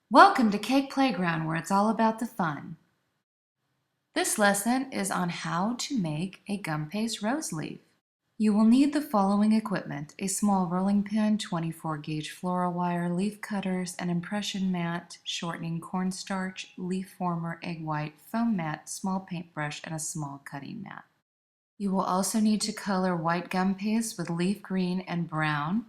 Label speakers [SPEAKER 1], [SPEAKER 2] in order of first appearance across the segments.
[SPEAKER 1] Welcome to Cake Playground, where it's all about the fun. This lesson is on how to make a gum paste rose leaf. You will need the following equipment: a small rolling pin, 24 gauge floral wire, leaf cutters, an impression mat, shortening cornstarch, leaf former, egg white, foam mat, small paintbrush, and a small cutting mat. You will also need to color white gum paste with leaf green and brown.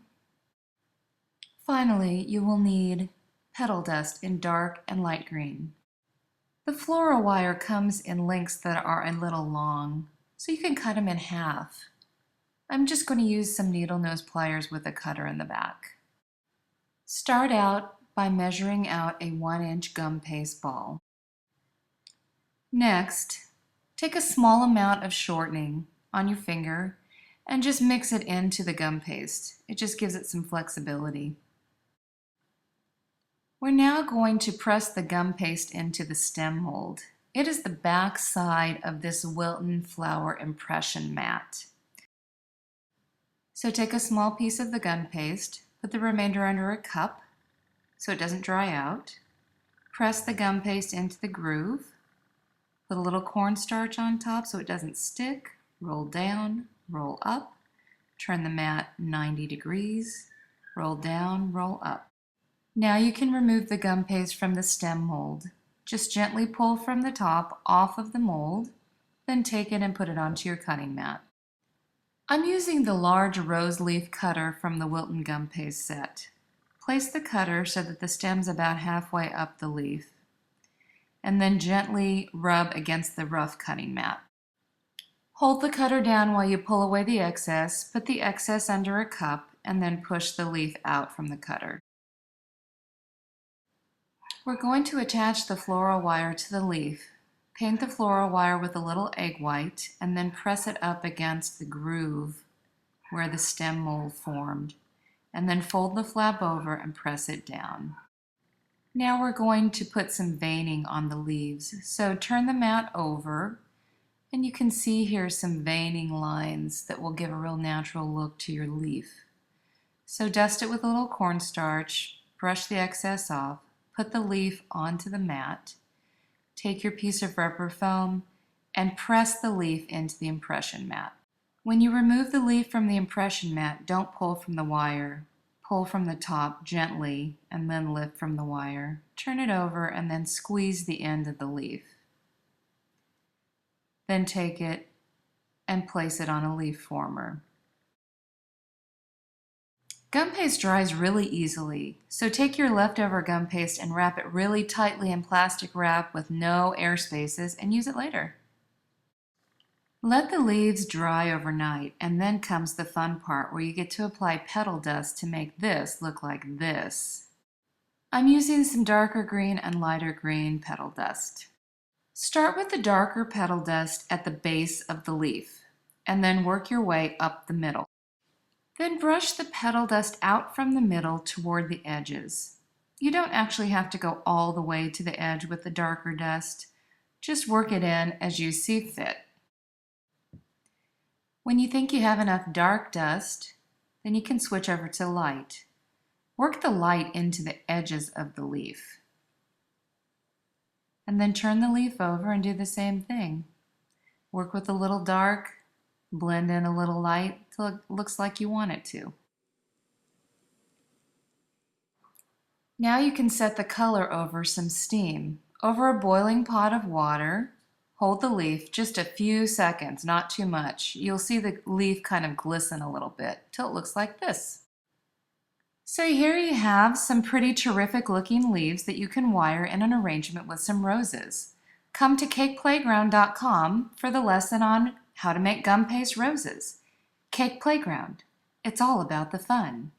[SPEAKER 1] Finally, you will need petal dust in dark and light green. The floral wire comes in lengths that are a little long, so you can cut them in half. I'm just going to use some needle nose pliers with a cutter in the back. Start out by measuring out a 1-inch gum paste ball. Next, take a small amount of shortening on your finger and just mix it into the gum paste. It just gives it some flexibility. We're now going to press the gum paste into the stem mold. It is the back side of this Wilton flower impression mat. So take a small piece of the gum paste, put the remainder under a cup so it doesn't dry out. Press the gum paste into the groove. Put a little cornstarch on top so it doesn't stick. Roll down, roll up. Turn the mat 90 degrees. Roll down, roll up. Now you can remove the gum paste from the stem mold. Just gently pull from the top off of the mold, then take it and put it onto your cutting mat. I'm using the large rose leaf cutter from the Wilton gum paste set. Place the cutter so that the stem's about halfway up the leaf, and then gently rub against the rough cutting mat. Hold the cutter down while you pull away the excess, put the excess under a cup, and then push the leaf out from the cutter. We're going to attach the floral wire to the leaf. Paint the floral wire with a little egg white and then press it up against the groove where the stem mold formed, and then fold the flap over and press it down. Now we're going to put some veining on the leaves. So turn the mat over and you can see here some veining lines that will give a real natural look to your leaf. So dust it with a little cornstarch, brush the excess off. Put the leaf onto the mat, take your piece of rubber foam, and press the leaf into the impression mat. When you remove the leaf from the impression mat, don't pull from the wire. Pull from the top gently and then lift from the wire. Turn it over and then squeeze the end of the leaf. Then take it and place it on a leaf former. Gum paste dries really easily, so take your leftover gum paste and wrap it really tightly in plastic wrap with no air spaces and use it later. Let the leaves dry overnight, and then comes the fun part where you get to apply petal dust to make this look like this. I'm using some darker green and lighter green petal dust. Start with the darker petal dust at the base of the leaf, and then work your way up the middle. Then brush the petal dust out from the middle toward the edges. You don't actually have to go all the way to the edge with the darker dust. Just work it in as you see fit. When you think you have enough dark dust, then you can switch over to light. Work the light into the edges of the leaf. And then turn the leaf over and do the same thing. Work with a little dark, blend in a little light till it looks like you want it to. Now you can set the color over some steam. Over a boiling pot of water, hold the leaf just a few seconds, not too much. You'll see the leaf kind of glisten a little bit till it looks like this. So here you have some pretty terrific looking leaves that you can wire in an arrangement with some roses. Come to CakePlayGround.com for the lesson on how to make gum paste roses. Cake Playground. It's all about the fun.